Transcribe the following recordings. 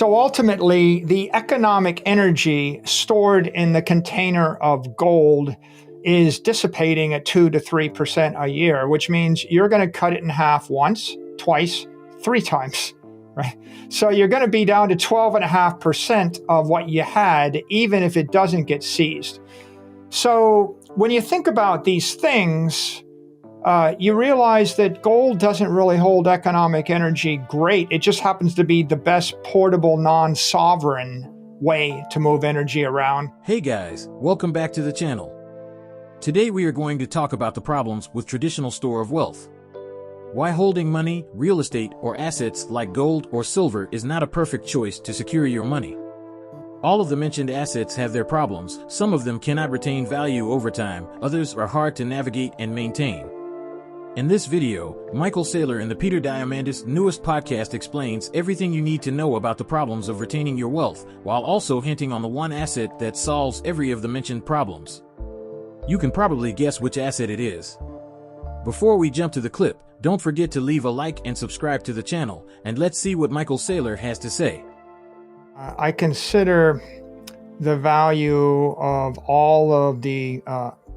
So ultimately, the economic energy stored in the container of gold is dissipating at 2 to 3% a year, which means you're going to cut it in half once, twice, three times, right? So you're going to be down to 12.5% of what you had, even if it doesn't get seized. So when you think about these things, you realize that gold doesn't really hold economic energy great. It just happens to be the best portable, non-sovereign way to move energy around. Hey guys, welcome back to the channel. Today we are going to talk about the problems with traditional store of wealth. Why holding money, real estate, or assets like gold or silver is not a perfect choice to secure your money. All of the mentioned assets have their problems. Some of them cannot retain value over time, others are hard to navigate and maintain. In this video, Michael Saylor in the Peter Diamandis newest podcast explains everything you need to know about the problems of retaining your wealth, while also hinting on the one asset that solves every of the mentioned problems. You can probably guess which asset it is. Before we jump to the clip, don't forget to leave a like and subscribe to the channel, and let's see what Michael Saylor has to say. I consider the value of all of the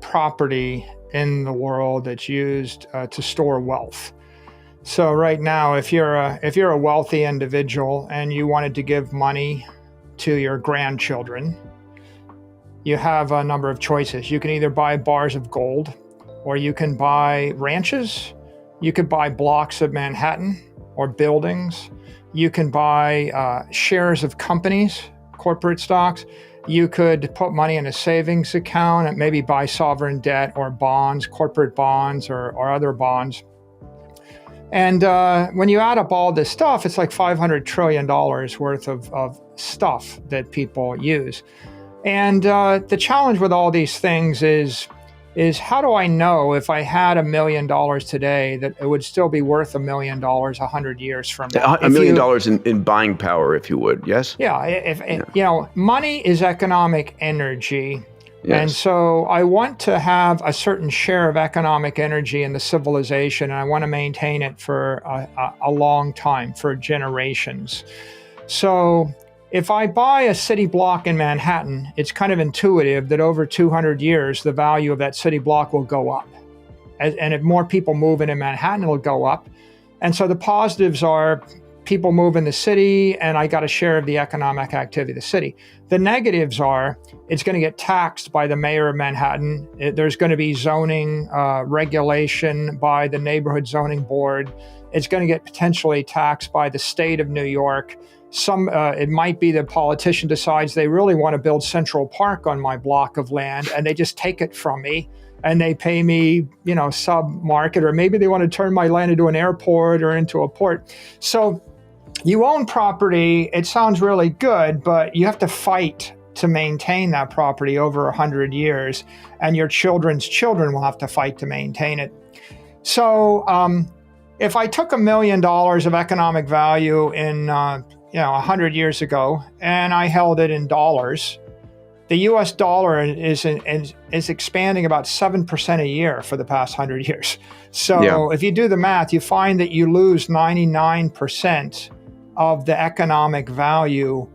property in the world that's used to store wealth. So right now, if you're a wealthy individual and you wanted to give money to your grandchildren, you have a number of choices. You can either buy bars of gold, or you can buy ranches. You could buy blocks of Manhattan or buildings. You can buy shares of companies, corporate stocks. You could put money in a savings account and maybe buy sovereign debt or bonds, corporate bonds or other bonds. And when you add up all this stuff, it's like $500 trillion worth of stuff that people use. And the challenge with all these things is how do I know if I had $1 million today that it would still be worth $1 million 100 years from now? $1 million in buying power, if you would, yes? Yeah, money is economic energy. Yes. And so I want to have a certain share of economic energy in the civilization, and I want to maintain it for a long time, for generations. So if I buy a city block in Manhattan, it's kind of intuitive that over 200 years, the value of that city block will go up. And if more people move in Manhattan, it'll go up. And so the positives are people move in the city, and I got a share of the economic activity of the city. The negatives are it's going to get taxed by the mayor of Manhattan. There's going to be zoning regulation by the neighborhood zoning board. It's going to get potentially taxed by the state of New York. It might be the politician decides they really want to build Central Park on my block of land, and they just take it from me and they pay me, sub-market, or maybe they want to turn my land into an airport or into a port. So you own property, it sounds really good, but you have to fight to maintain that property over 100 years, and your children's children will have to fight to maintain it. So if I took $1 million of economic value in 100 years ago, and I held it in dollars, the US dollar is expanding about 7% a year for the past 100 years. So if you do the math, you find that you lose 99% of the economic value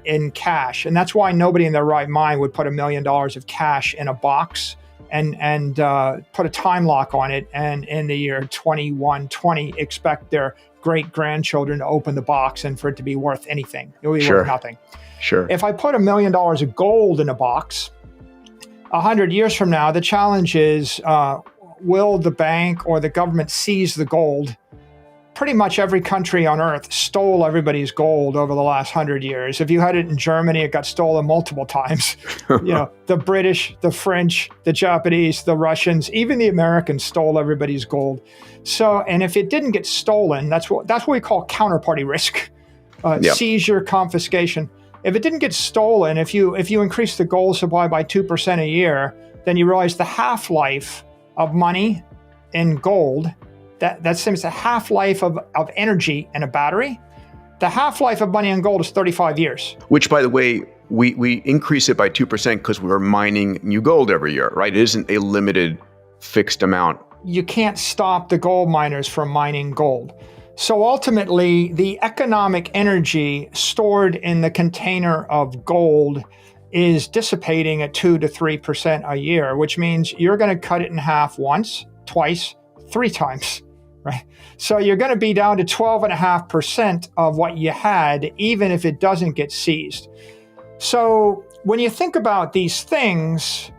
in cash. And that's why nobody in their right mind would put $1 million of cash in a box and put a time lock on it, and in the year 2120 expect their great-grandchildren to open the box and for it to be worth anything. It will be worth nothing. Sure. If I put $1 million of gold in a box, 100 years from now, the challenge is, will the bank or the government seize the gold? Pretty much every country on earth stole everybody's gold over the last 100 years. If you had it in Germany, it got stolen multiple times. The British, the French, the Japanese, the Russians, even the Americans stole everybody's gold. So, and if it didn't get stolen, that's what we call counterparty risk, seizure, confiscation. If it didn't get stolen, if you increase the gold supply by 2% a year, then you realize the half-life of money in gold, that seems the half-life of energy in a battery. The half-life of money in gold is 35 years. Which, by the way, we increase it by 2% because we're mining new gold every year, right? It isn't a limited fixed amount. You can't stop the gold miners from mining gold. So ultimately, the economic energy stored in the container of gold is dissipating at 2 to 3% a year, which means you're going to cut it in half once, twice, 3 times, right? So you're going to be down to 12.5% of what you had, even if it doesn't get seized. So when you think about these things,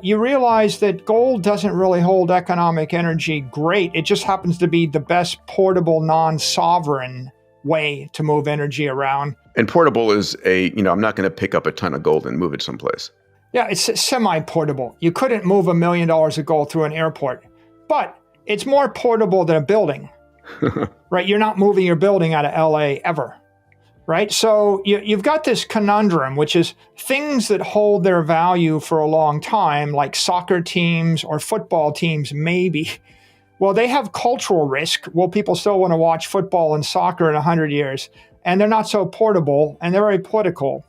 you realize that gold doesn't really hold economic energy great. It just happens to be the best portable, non-sovereign way to move energy around. And portable is I'm not going to pick up a ton of gold and move it someplace. Yeah, it's semi-portable. You couldn't move $1 million of gold through an airport, but it's more portable than a building, right? You're not moving your building out of LA ever, right? So you've got this conundrum, which is things that hold their value for a long time, like soccer teams or football teams, maybe. Well, they have cultural risk. Will people still want to watch football and soccer in 100 years? And they're not so portable, and they're very political.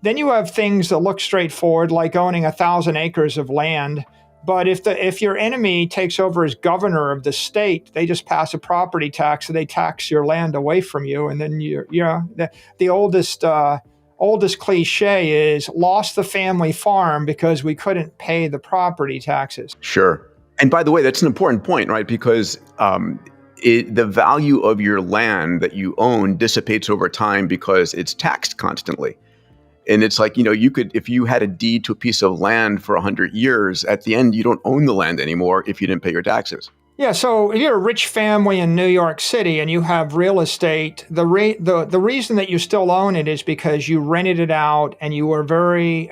Then you have things that look straightforward, like owning 1,000 acres of land. But if your enemy takes over as governor of the state, they just pass a property tax, so they tax your land away from you. And then the oldest cliche is lost the family farm because we couldn't pay the property taxes. Sure. And by the way, that's an important point, right? Because the value of your land that you own dissipates over time because it's taxed constantly. And it's like, you could, if you had a deed to a piece of land for 100 years, at the end, you don't own the land anymore if you didn't pay your taxes. Yeah, so if you're a rich family in New York City and you have real estate, the reason that you still own it is because you rented it out and you were very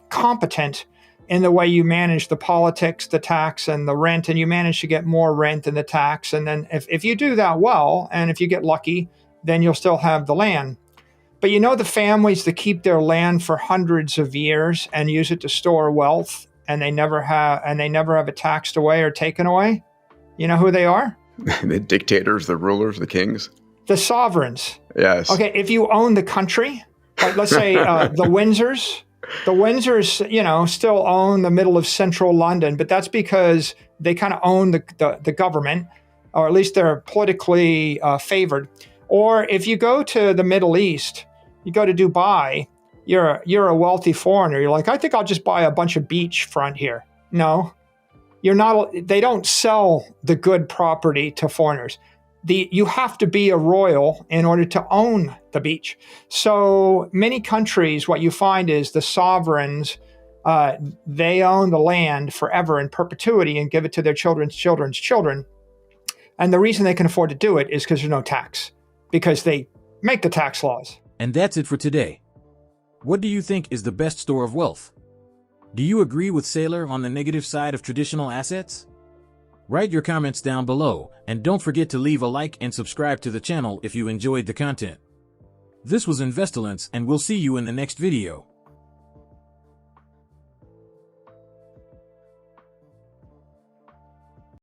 competent in the way you manage the politics, the tax, and the rent, and you manage to get more rent than the tax. And then if you do that well, and if you get lucky, then you'll still have the land. But the families that keep their land for hundreds of years and use it to store wealth, and they never have it taxed away or taken away. You know who they are? The dictators, the rulers, the kings. The sovereigns. Yes. Okay, if you own the country, like let's say the Windsors. The Windsors, still own the middle of central London, but that's because they kind of own the government, or at least they're politically favored. Or if you go to the Middle East, you go to Dubai, you're a wealthy foreigner. You're like, I think I'll just buy a bunch of beachfront here. No, you're not. They don't sell the good property to foreigners. You have to be a royal in order to own the beach. So many countries, what you find is the sovereigns, they own the land forever in perpetuity and give it to their children's children's children. And the reason they can afford to do it is because there's no tax, because they make the tax laws. And that's it for today. What do you think is the best store of wealth? Do you agree with Saylor on the negative side of traditional assets? Write your comments down below, and don't forget to leave a like and subscribe to the channel if you enjoyed the content. This was Investalence, and we'll see you in the next video.